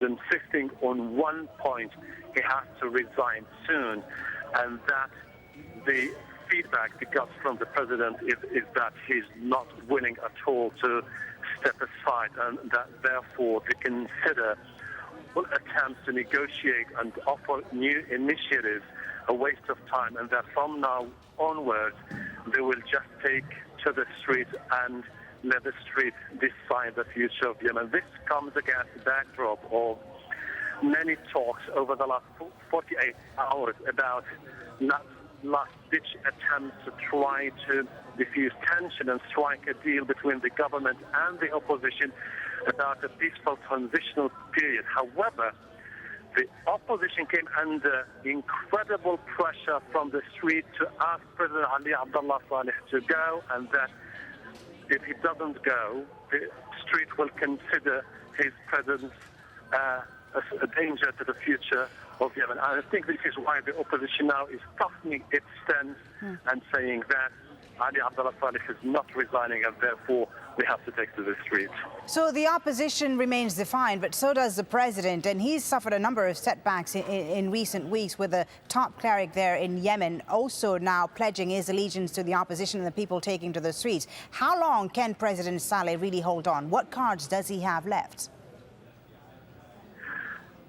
insisting on one point: he has to resign soon, and that the feedback he got from the president is that he's not willing at all to step aside, and that therefore they consider all attempts to negotiate and offer new initiatives a waste of time, and that from now onwards they will just take to the street and let the street decide the future of Yemen. This comes against the backdrop of many talks over the last 48 hours about last-ditch attempts to try to diffuse tension and strike a deal between the government and the opposition about a peaceful transitional period. However, the opposition came under incredible pressure from the street to ask President Ali Abdullah Saleh to go, and that if he doesn't go, the street will consider his presence a danger to the future of Yemen. And I think this is why the opposition now is toughening its stance and saying that Ali Abdullah Saleh is not resigning, and therefore we have to take to the streets. So the opposition remains defiant, but so does the president, and he's suffered a number of setbacks in recent weeks, with the top cleric there in Yemen also now pledging his allegiance to the opposition and the people taking to the streets. How long can President Saleh really hold on? What cards does he have left?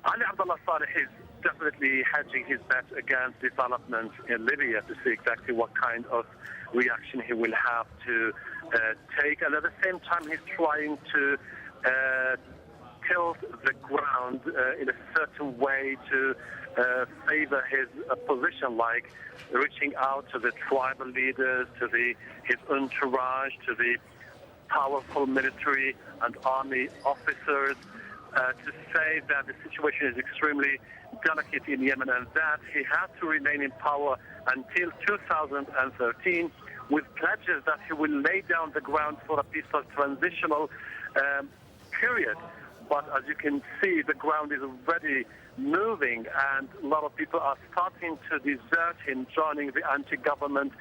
Ali Abdullah Saleh is definitely hedging his bet against developments in Libya to see exactly what kind of reaction he will have to take, and at the same time he's trying to tilt the ground in a certain way to favor his position, like reaching out to the tribal leaders, to his entourage, to the powerful military and army officers, to say that the situation is extremely delicate in Yemen and that he has to remain in power until 2013, with pledges that he will lay down the ground for a peaceful transitional period. But as you can see, the ground is already moving, and a lot of people are starting to desert him, joining the anti-government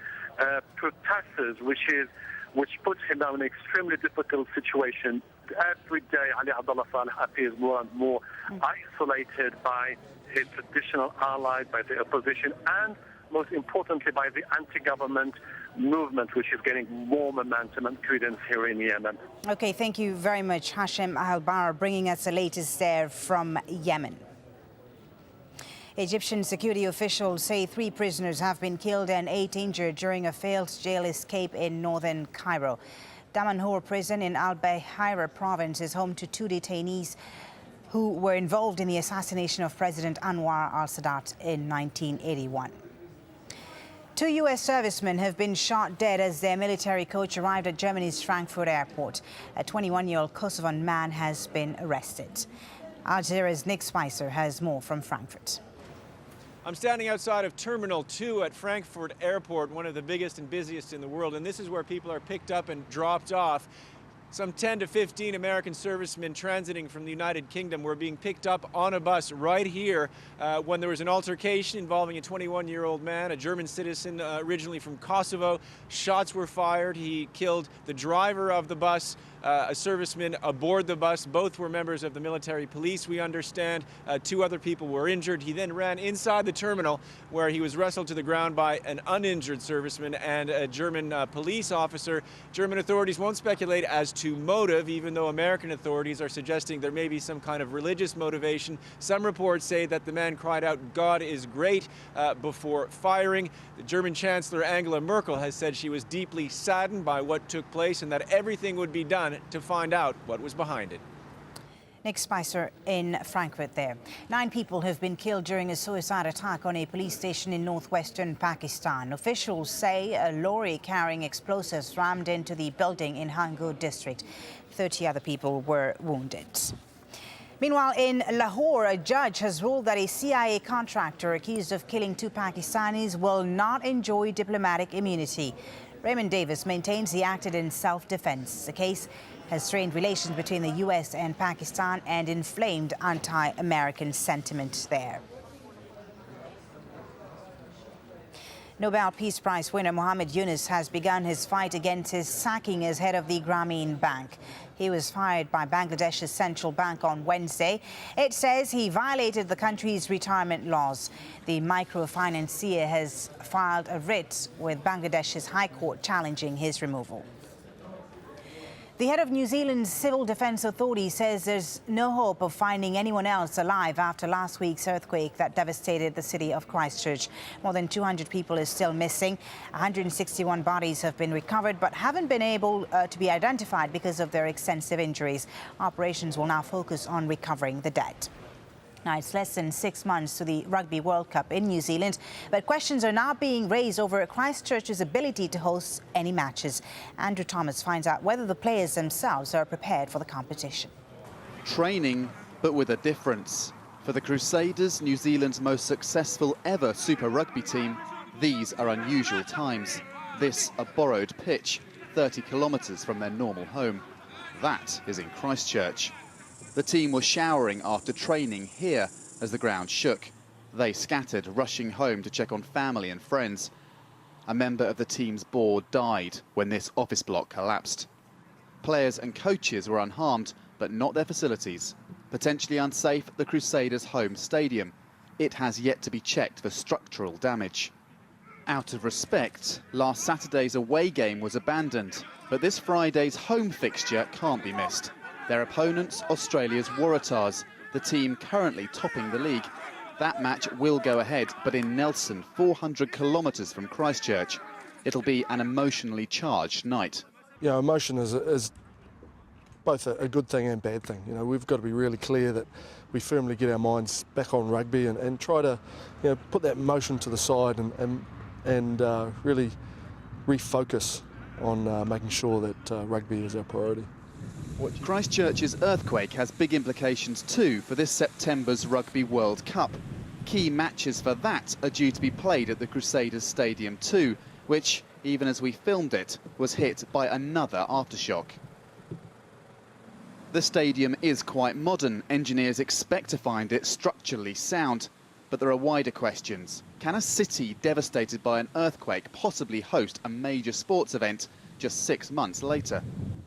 protesters, which puts him now in an extremely difficult situation. Every day, Ali Abdullah Saleh appears more and more isolated by his traditional allies, by the opposition, and most importantly by the anti-government movement, which is getting more momentum and credence here in Yemen. Okay, thank you very much, Hashem Al-Bar, bringing us the latest there from Yemen. Egyptian security officials say 3 prisoners have been killed and 8 injured during a failed jail escape in northern Cairo. Damanhur prison in Al-Bahira province is home to 2 detainees who were involved in the assassination of President Anwar al-Sadat in 1981. 2 U.S. servicemen have been shot dead as their military coach arrived at Germany's Frankfurt airport. A 21-year-old Kosovan man has been arrested. AlJazeera's Nick Spicer has more from Frankfurt. I'm standing outside of Terminal 2 at Frankfurt Airport, one of the biggest and busiest in the world, and this is where people are picked up and dropped off. Some 10 to 15 American servicemen transiting from the United Kingdom were being picked up on a bus right here when there was an altercation involving a 21-year-old man, a German citizen originally from Kosovo. Shots were fired. He killed the driver of the bus, a serviceman aboard the bus. Both were members of the military police, we understand. 2 other people were injured. He then ran inside the terminal where he was wrestled to the ground by an uninjured serviceman and a German police officer. German authorities won't speculate as to motive, even though American authorities are suggesting there may be some kind of religious motivation. Some reports say that the man cried out, "God is great," before firing. The German Chancellor Angela Merkel has said she was deeply saddened by what took place and that everything would be done to find out what was behind it. Nick Spicer in Frankfurt there. 9 people have been killed during a suicide attack on a police station in northwestern Pakistan. Officials say a lorry carrying explosives rammed into the building in Hangur district. 30 other people were wounded. Meanwhile, in Lahore, a judge has ruled that a CIA contractor accused of killing 2 Pakistanis will not enjoy diplomatic immunity. Raymond Davis maintains he acted in self-defense. The case has strained relations between the U.S. and Pakistan and inflamed anti-American sentiment there. Nobel Peace Prize winner Mohammed Yunus has begun his fight against his sacking as head of the Grameen Bank. He was fired by Bangladesh's central bank on Wednesday. It says he violated the country's retirement laws. The microfinancier has filed a writ with Bangladesh's High Court challenging his removal. The head of New Zealand's Civil Defence Authority says there's no hope of finding anyone else alive after last week's earthquake that devastated the city of Christchurch. More than 200 people are still missing. 161 bodies have been recovered but haven't been able to be identified because of their extensive injuries. Operations will now focus on recovering the dead. Now, it's less than 6 months to the Rugby World Cup in New Zealand, but questions are now being raised over Christchurch's ability to host any matches. Andrew Thomas finds out whether the players themselves are prepared for the competition. Training, but with a difference. For the Crusaders, New Zealand's most successful ever Super Rugby team, these are unusual times. This a borrowed pitch, 30 kilometres from their normal home. That is in Christchurch. The team was showering after training here as the ground shook. They scattered, rushing home to check on family and friends. A member of the team's board died when this office block collapsed. Players and coaches were unharmed, but not their facilities. Potentially unsafe, the Crusaders' home stadium. It has yet to be checked for structural damage. Out of respect, last Saturday's away game was abandoned, but this Friday's home fixture can't be missed. Their opponents, Australia's Waratahs, the team currently topping the league. That match will go ahead, but in Nelson, 400 kilometres from Christchurch. It'll be an emotionally charged night. You know, emotion is both a good thing and bad thing. You know, we've got to be really clear that we firmly get our minds back on rugby and try to, you know, put that emotion to the side and really refocus on making sure that rugby is our priority. Christchurch's earthquake has big implications too for this September's Rugby World Cup. Key matches for that are due to be played at the Crusaders Stadium too, which, even as we filmed it, was hit by another aftershock. The stadium is quite modern. Engineers expect to find it structurally sound. But there are wider questions. Can a city devastated by an earthquake possibly host a major sports event just 6 months later?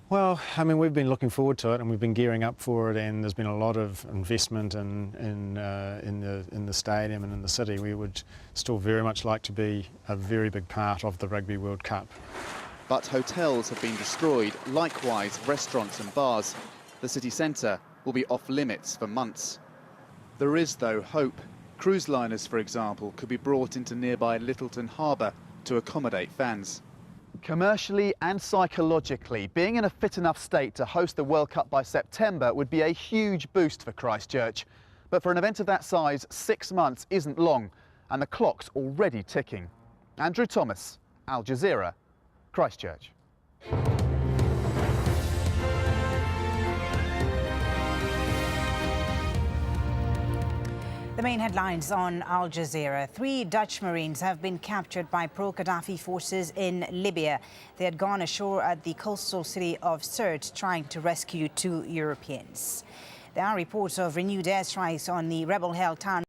Well, I mean, we've been looking forward to it and we've been gearing up for it, and there's been a lot of investment in the stadium and in the city. We would still very much like to be a very big part of the Rugby World Cup. But hotels have been destroyed, likewise restaurants and bars. The city centre will be off limits for months. There is, though, hope. Cruise liners, for example, could be brought into nearby Littleton Harbour to accommodate fans. Commercially and psychologically, being in a fit enough state to host the World Cup by September would be a huge boost for Christchurch. But for an event of that size, 6 months isn't long, and the clock's already ticking. Andrew Thomas, Al Jazeera, Christchurch. The main headlines on Al Jazeera. 3 Dutch Marines have been captured by pro-Gaddafi forces in Libya. They had gone ashore at the coastal city of Sirte trying to rescue 2 Europeans. There are reports of renewed airstrikes on the rebel-held town